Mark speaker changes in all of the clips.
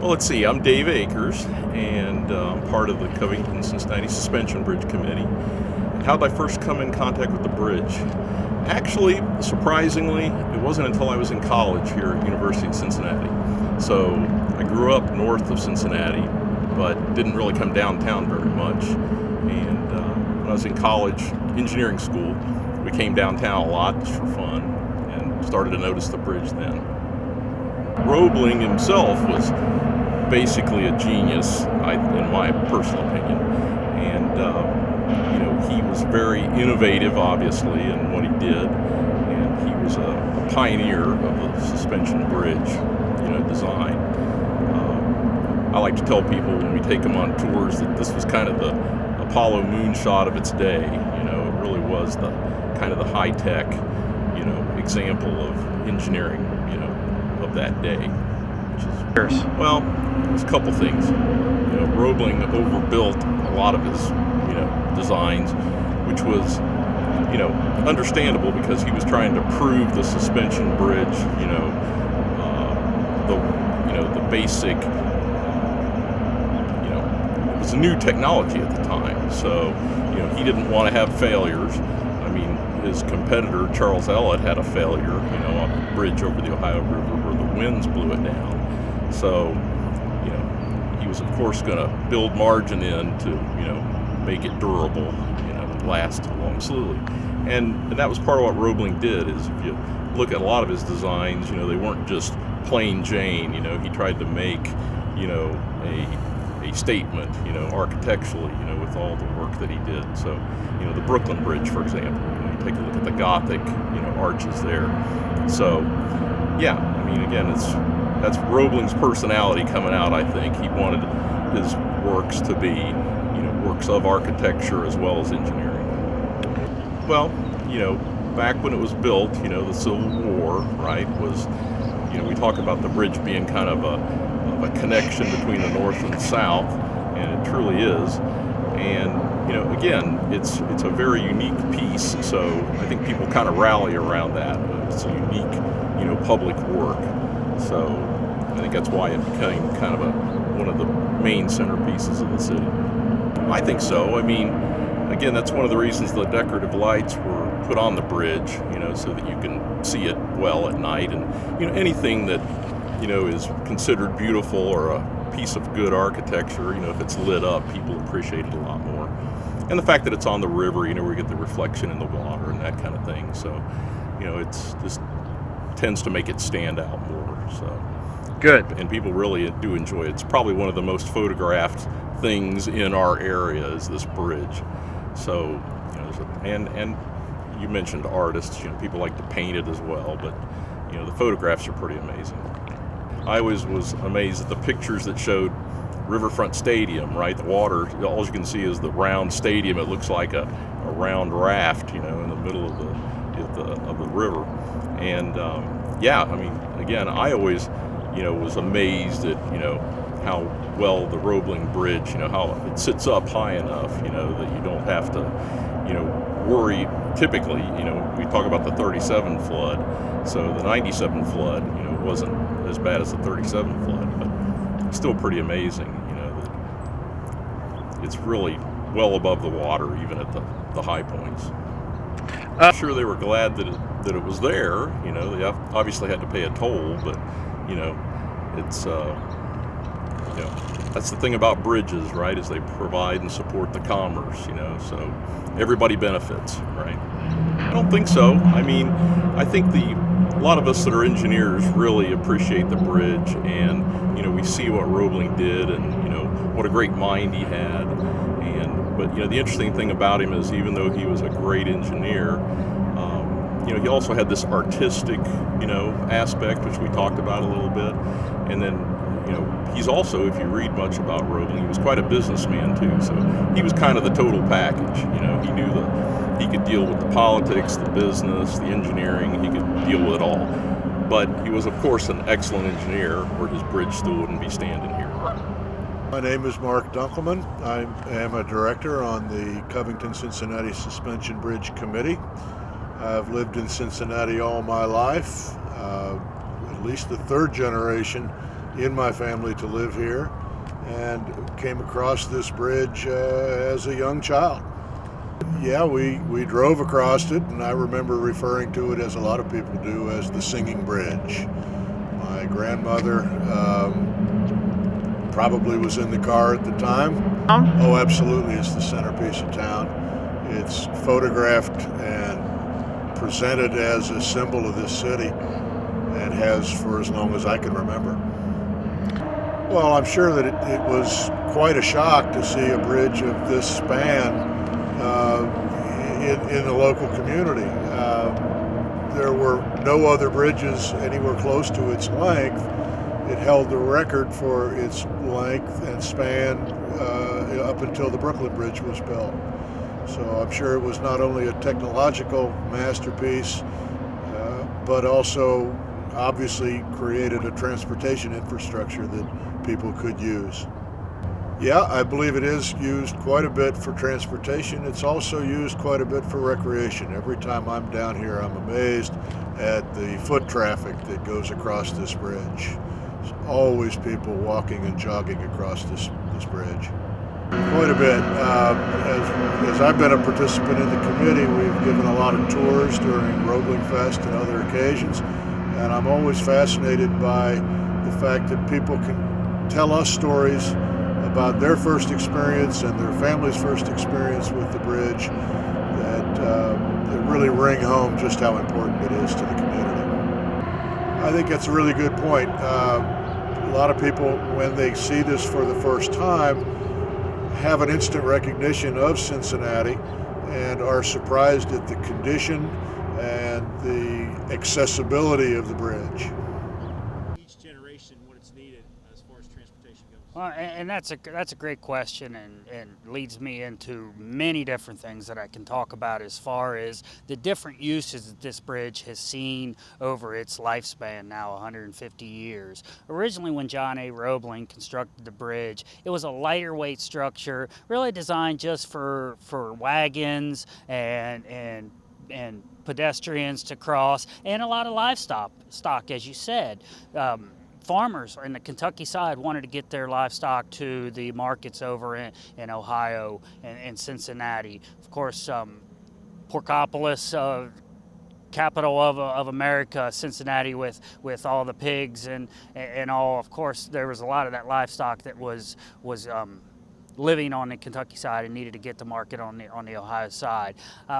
Speaker 1: Well, let's see. I'm Dave Akers, and I'm part of the Covington Cincinnati Suspension Bridge Committee. How did I first come in contact with the bridge? Actually, surprisingly, it wasn't until I was in college here at University of Cincinnati. So I grew up north of Cincinnati, but didn't really come downtown very much. And when I was in college, engineering school, we came downtown a lot just for fun and started to notice the bridge then. Roebling himself was basically a genius, in my personal opinion. And, he was very innovative, obviously, in what he did. And he was a pioneer of the suspension bridge, design. I like to tell people when we take them on tours that this was kind of the Apollo moonshot of its day. It really was the kind of the high-tech, example of engineering, of that day. Well, there's a couple things. Roebling overbuilt a lot of his, designs, which was, understandable because he was trying to prove the suspension bridge, the basic, it was a new technology at the time. So, he didn't want to have failures. I mean, his competitor, Charles Elliott, had a failure, on a bridge over the Ohio River where the winds blew it down. So, he was, of course, going to build margin in to, make it durable, last long-slowly. And that was part of what Roebling did, is if you look at a lot of his designs, they weren't just plain Jane. He tried to make, a statement, architecturally, with all the work that he did. So, the Brooklyn Bridge, for example, you take a look at the Gothic, arches there. So, yeah, I mean, again, that's Roebling's personality coming out, I think. He wanted his works to be, works of architecture as well as engineering. Well, back when it was built, the Civil War, right, was, we talk about the bridge being kind of a connection between the North and the South, and it truly is. And, again, it's a very unique piece, so I think people kind of rally around that. It's a unique, public work. So I think that's why it became kind of one of the main centerpieces of the city. I think so. I mean, again, that's one of the reasons the decorative lights were put on the bridge, so that you can see it well at night. And, anything that, is considered beautiful or a piece of good architecture, if it's lit up, people appreciate it a lot more. And the fact that it's on the river, where you get the reflection in the water and that kind of thing. So, it's just tends to make it stand out more. So
Speaker 2: good.
Speaker 1: And people really do enjoy it. It's probably one of the most photographed things in our area is this bridge. So, and you mentioned artists, people like to paint it as well, but, the photographs are pretty amazing. I always was amazed at the pictures that showed Riverfront Stadium, right? The water, all you can see is the round stadium. It looks like a round raft, in the middle of the river. And, yeah, I mean, again, I always, was amazed at, how well the Roebling Bridge, how it sits up high enough, that you don't have to, worry. Typically, we talk about the 37 flood, so the 97 flood, wasn't as bad as the 37 flood, but it's still pretty amazing, that it's really well above the water, even at the high points. I'm sure they were glad that it was there. They obviously had to pay a toll, but, it's, that's the thing about bridges, right, is they provide and support the commerce, so everybody benefits, right? I don't think so. I mean, I think a lot of us that are engineers really appreciate the bridge, and, we see what Roebling did, and, what a great mind he had. But the interesting thing about him is, even though he was a great engineer, he also had this artistic, aspect, which we talked about a little bit. And then, he's also, if you read much about Roebling, he was quite a businessman too. So he was kind of the total package. He knew he could deal with the politics, the business, the engineering. He could deal with it all. But he was, of course, an excellent engineer, or his bridge still wouldn't be standing here.
Speaker 3: My name is Mark Dunkelman. I am a director on the Covington Cincinnati Suspension Bridge Committee. I've lived in Cincinnati all my life, at least the third generation in my family to live here, and came across this bridge as a young child. Yeah, we drove across it, and I remember referring to it, as a lot of people do, as the Singing Bridge. My grandmother probably was in the car at the time. Oh, absolutely, it's the centerpiece of town. It's photographed and presented as a symbol of this city, and has for as long as I can remember. Well, I'm sure that it was quite a shock to see a bridge of this span in the local community. There were no other bridges anywhere close to its length. It held the record for its length and span up until the Brooklyn Bridge was built. So I'm sure it was not only a technological masterpiece, but also obviously created a transportation infrastructure that people could use. Yeah, I believe it is used quite a bit for transportation. It's also used quite a bit for recreation. Every time I'm down here, I'm amazed at the foot traffic that goes across this bridge. There's always people walking and jogging across this bridge. Quite a bit. As I've been a participant in the committee, we've given a lot of tours during Roebling Fest and other occasions, and I'm always fascinated by the fact that people can tell us stories about their first experience and their family's first experience with the bridge that really ring home just how important it is to the community. I think that's a really good point. A lot of people, when they see this for the first time, have an instant recognition of Cincinnati and are surprised at the condition and the accessibility of the bridge.
Speaker 2: Each generation, what it's needed as far as transportation goes.
Speaker 4: Well, and that's a great question, and leads me into many different things that I can talk about as far as the different uses that this bridge has seen over its lifespan, now 150 years. Originally, when John A. Roebling constructed the bridge, it was a lighter weight structure, really designed just for wagons and pedestrians to cross, and a lot of livestock, as you said. Farmers in the Kentucky side wanted to get their livestock to the markets over in Ohio and Cincinnati. Of course, Porkopolis, capital of America, Cincinnati, with all the pigs and all. Of course, there was a lot of that livestock that was living on the Kentucky side and needed to get to market on the Ohio side.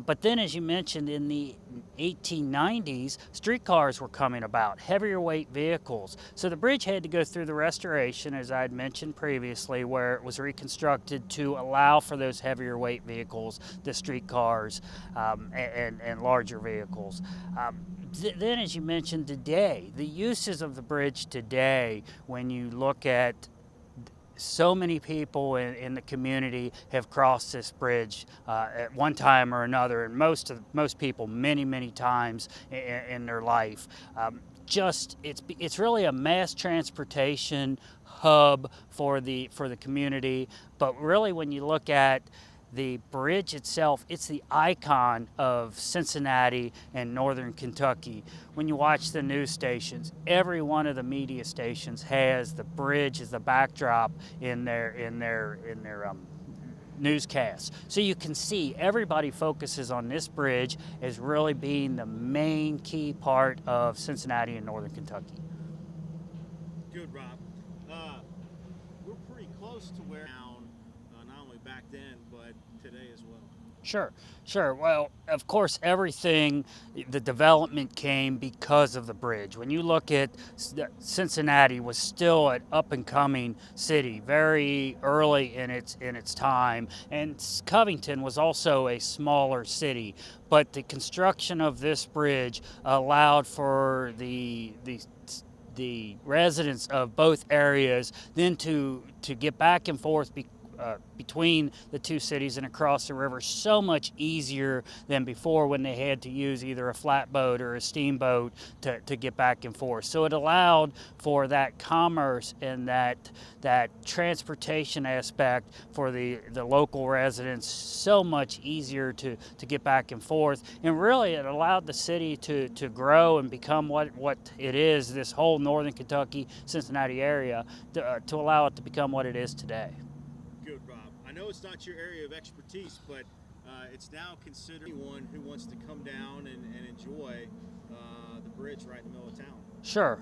Speaker 4: But then, as you mentioned, in the 1890s, streetcars were coming about, heavier weight vehicles. So the bridge had to go through the restoration, as I had mentioned previously, where it was reconstructed to allow for those heavier weight vehicles, the streetcars, and larger vehicles. Then, as you mentioned, today, the uses of the bridge today, when you look at so many people in the community have crossed this bridge at one time or another, and most people many times in their life. It's really a mass transportation hub for the community. But really, when you look at the bridge itself, it's the icon of Cincinnati and northern Kentucky. When you watch the news stations, every one of the media stations has the bridge as the backdrop in their newscasts. So you can see everybody focuses on this bridge as really being the main key part of Cincinnati and northern Kentucky.
Speaker 2: Good, Rob. We're pretty close to where not only back then, but today as well.
Speaker 4: Sure. Well, of course, the development came because of the bridge. When you look at Cincinnati, was still an up-and-coming city, very early in its time, and Covington was also a smaller city. But the construction of this bridge allowed for the residents of both areas then to get back and forth between the two cities and across the river so much easier than before, when they had to use either a flatboat or a steamboat to get back and forth. So it allowed for that commerce and that transportation aspect for the local residents so much easier to get back and forth. And really it allowed the city to grow and become what it is, this whole northern Kentucky, Cincinnati area, to allow it to become what it is today.
Speaker 2: Good, Rob. I know it's not your area of expertise, but it's now considered anyone who wants to come down and enjoy the bridge right in the middle of town.
Speaker 4: Sure.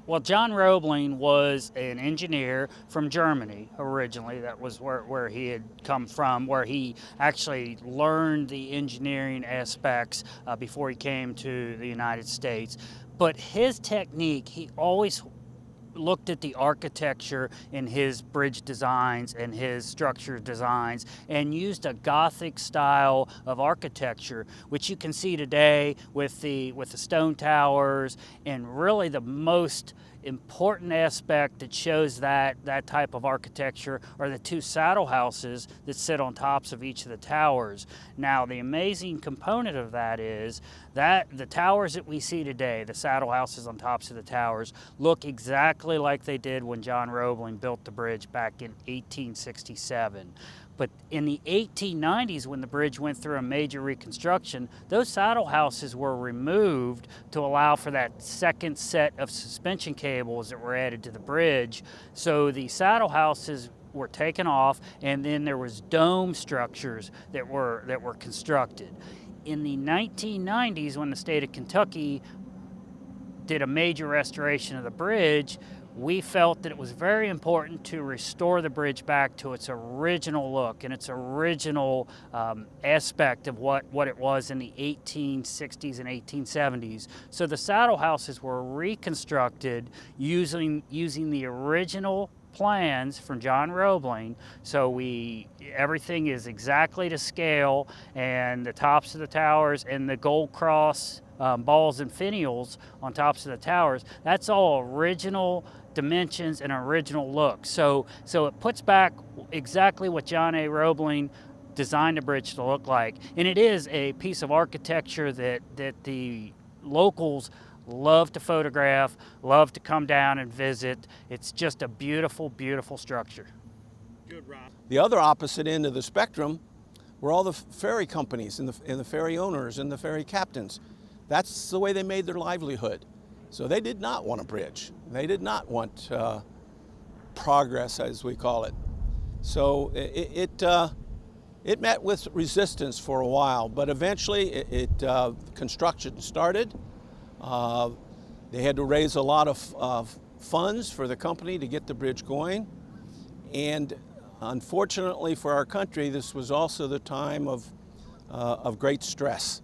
Speaker 4: Well, John Roebling was an engineer from Germany originally. That was where he had come from, where he actually learned the engineering aspects before he came to the United States. But his technique, he always looked at the architecture in his bridge designs and his structure designs and used a Gothic style of architecture, which you can see today with the stone towers. And really the most important aspect that shows that type of architecture are the two saddle houses that sit on tops of each of the towers. Now, the amazing component of that is that the towers that we see today, the saddle houses on tops of the towers, look exactly like they did when John Roebling built the bridge back in 1867. But in the 1890s, when the bridge went through a major reconstruction, those saddle houses were removed to allow for that second set of suspension cables that were added to the bridge. So the saddle houses were taken off, and then there was dome structures that were constructed. In the 1990s, when the state of Kentucky did a major restoration of the bridge, we felt that it was very important to restore the bridge back to its original look and its original aspect of what it was in the 1860s and 1870s. So the saddle houses were reconstructed using the original plans from John Roebling. So everything is exactly to scale, and the tops of the towers and the gold cross balls and finials on tops of the towers, that's all original dimensions and original look. So it puts back exactly what John A. Roebling designed the bridge to look like. And it is a piece of architecture that the locals love to photograph, love to come down and visit. It's just a beautiful, beautiful structure.
Speaker 2: Good, Rob.
Speaker 5: The other opposite end of the spectrum were all the ferry companies and the ferry owners and the ferry captains. That's the way they made their livelihood. So they did not want a bridge. They did not want progress, as we call it. So it met with resistance for a while, but eventually construction started. They had to raise a lot of funds for the company to get the bridge going. And unfortunately for our country, this was also the time of great stress.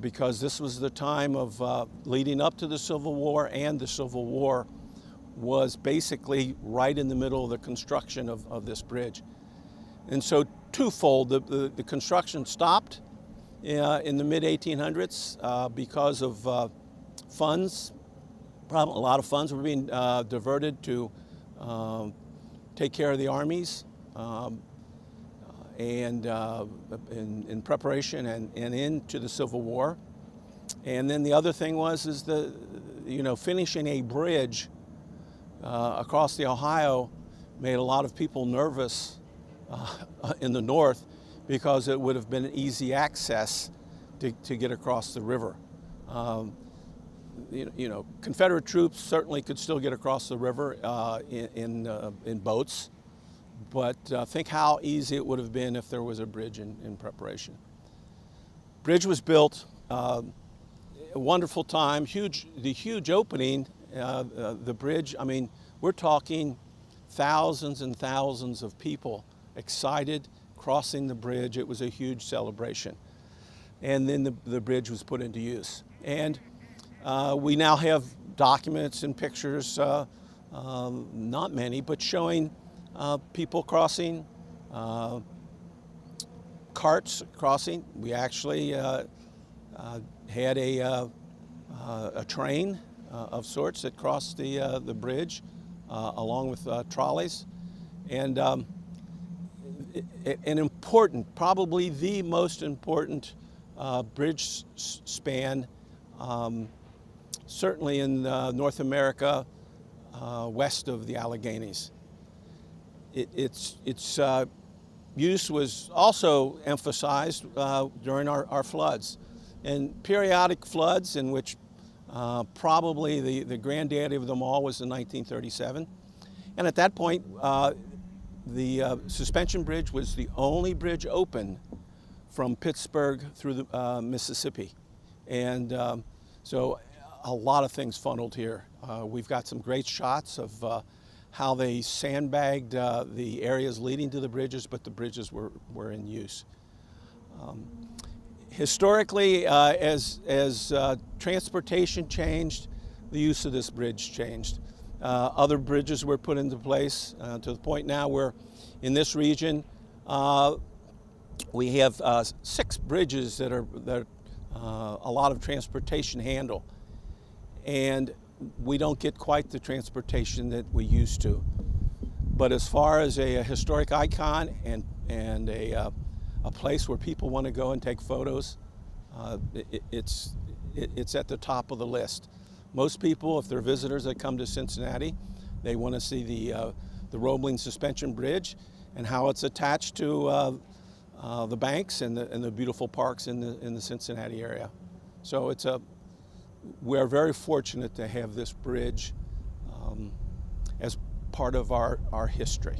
Speaker 5: Because this was the time of leading up to the Civil War, and the Civil War was basically right in the middle of the construction of this bridge. And so twofold, the construction stopped in the mid-1800s because of funds. A lot of funds were being diverted to take care of the armies. And in preparation and into the Civil War. And then the other thing is finishing a bridge across the Ohio made a lot of people nervous in the north, because it would have been easy access to get across the river. Confederate troops certainly could still get across the river in boats. But think how easy it would have been if there was a bridge in preparation. Bridge was built, a wonderful time, the huge opening, the bridge. I mean, we're talking thousands and thousands of people excited crossing the bridge. It was a huge celebration. And then the bridge was put into use. And we now have documents and pictures, not many, but showing people crossing, carts crossing. We actually had a train of sorts that crossed the bridge along with trolleys. And an important, probably the most important bridge span, certainly in North America, west of the Alleghenies. Its use was also emphasized during our floods, and periodic floods in which probably the granddaddy of them all was in 1937. And at that point, the suspension bridge was the only bridge open from Pittsburgh through the Mississippi. And so a lot of things funneled here. We've got some great shots of how they sandbagged the areas leading to the bridges, but the bridges were in use. Historically, as transportation changed, the use of this bridge changed. Other bridges were put into place to the point now where in this region we have 6 bridges that a lot of transportation handle, and we don't get quite the transportation that we used to. But as far as a historic icon and a place where people want to go and take photos, it's at the top of the list. Most people, if they're visitors that come to Cincinnati, they want to see the Roebling suspension bridge and how it's attached to the banks and the beautiful parks in the Cincinnati area. So we're very fortunate to have this bridge as part of our history.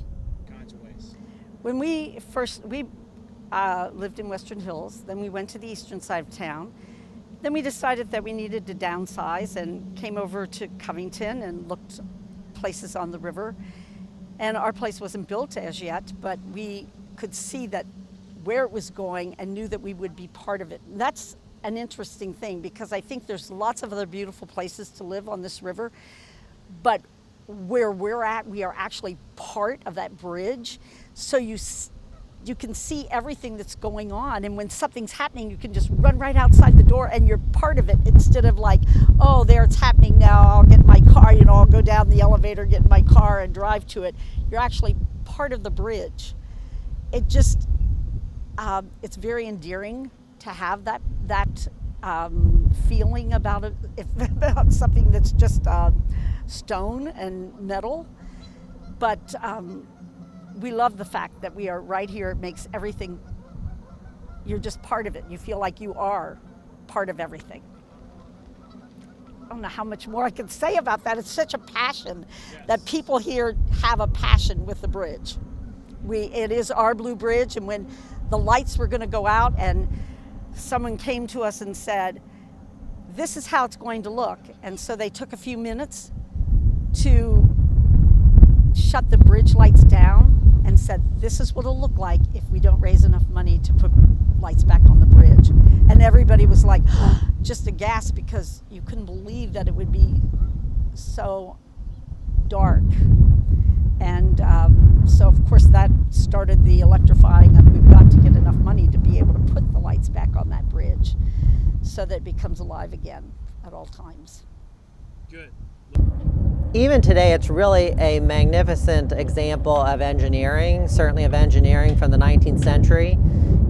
Speaker 6: When we lived in Western Hills, then we went to the eastern side of town. Then we decided that we needed to downsize and came over to Covington and looked places on the river. And our place wasn't built as yet, but we could see that where it was going and knew that we would be part of it. And that's an interesting thing, because I think there's lots of other beautiful places to live on this river, but where we're at, we are actually part of that bridge. So you can see everything that's going on, and when something's happening, you can just run right outside the door and you're part of it, instead of like, oh, there it's happening now, I'll get in my car, I'll go down the elevator, get in my car and drive to it. You're actually part of the bridge. It just, it's very endearing to have that feeling about it, about something that's just stone and metal. But we love the fact that we are right here. It makes everything, you're just part of it. You feel like you are part of everything. I don't know how much more I can say about that. It's such a passion that people here have a passion with the bridge. It is our Blue Bridge, and when the lights were going to go out and someone came to us and said, this is how it's going to look. And so they took a few minutes to shut the bridge lights down and said, this is what it'll look like if we don't raise enough money to put lights back on the bridge. And everybody was like, just aghast, because you couldn't believe that it would be so dark. And so of course that started the electrifying of, we've got to get enough money to be able to put the lights back on that bridge so that it becomes alive again at all times.
Speaker 2: Good.
Speaker 7: Even today, it's really a magnificent example of engineering, certainly of engineering from the 19th century.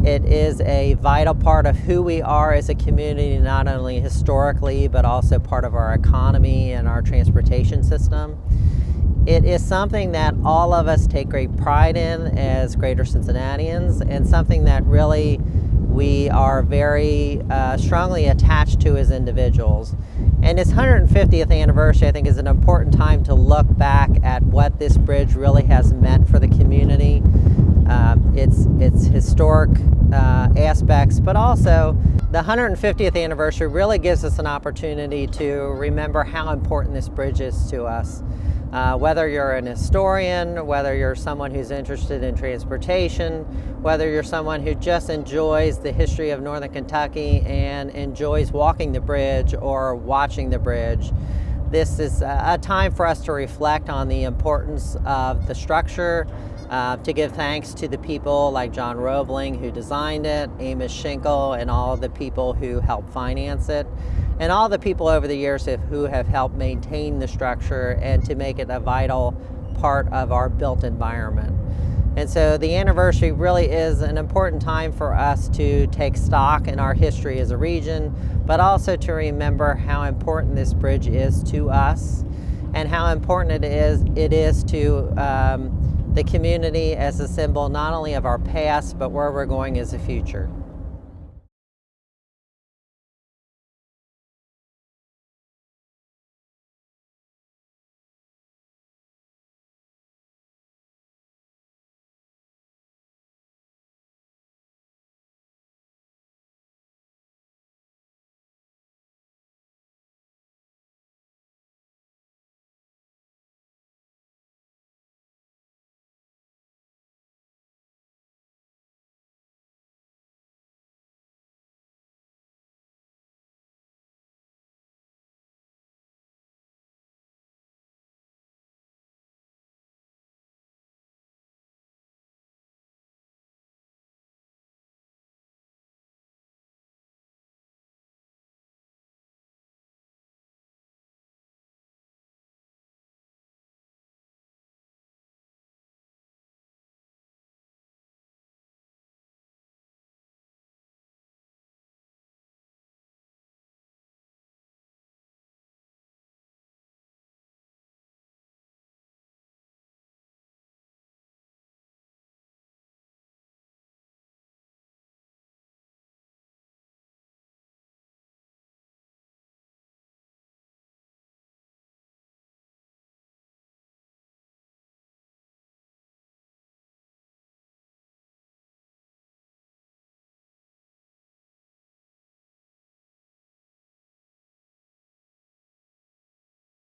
Speaker 7: It is a vital part of who we are as a community, not only historically, but also part of our economy and our transportation system. It is something that all of us take great pride in as Greater Cincinnatians, and something that really we are very strongly attached to as individuals. And its 150th anniversary, I think, is an important time to look back at what this bridge really has meant for the community, its historic aspects, but also the 150th anniversary really gives us an opportunity to remember how important this bridge is to us. Whether you're an historian, whether you're someone who's interested in transportation, whether you're someone who just enjoys the history of Northern Kentucky and enjoys walking the bridge or watching the bridge, this is a time for us to reflect on the importance of the structure, to give thanks to the people like John Roebling, who designed it, Amos Schinkel, and all of the people who helped finance it, and all the people over the years who have helped maintain the structure and to make it a vital part of our built environment. And so the anniversary really is an important time for us to take stock in our history as a region, but also to remember how important this bridge is to us and how important it is to the community as a symbol not only of our past, but where we're going as a future.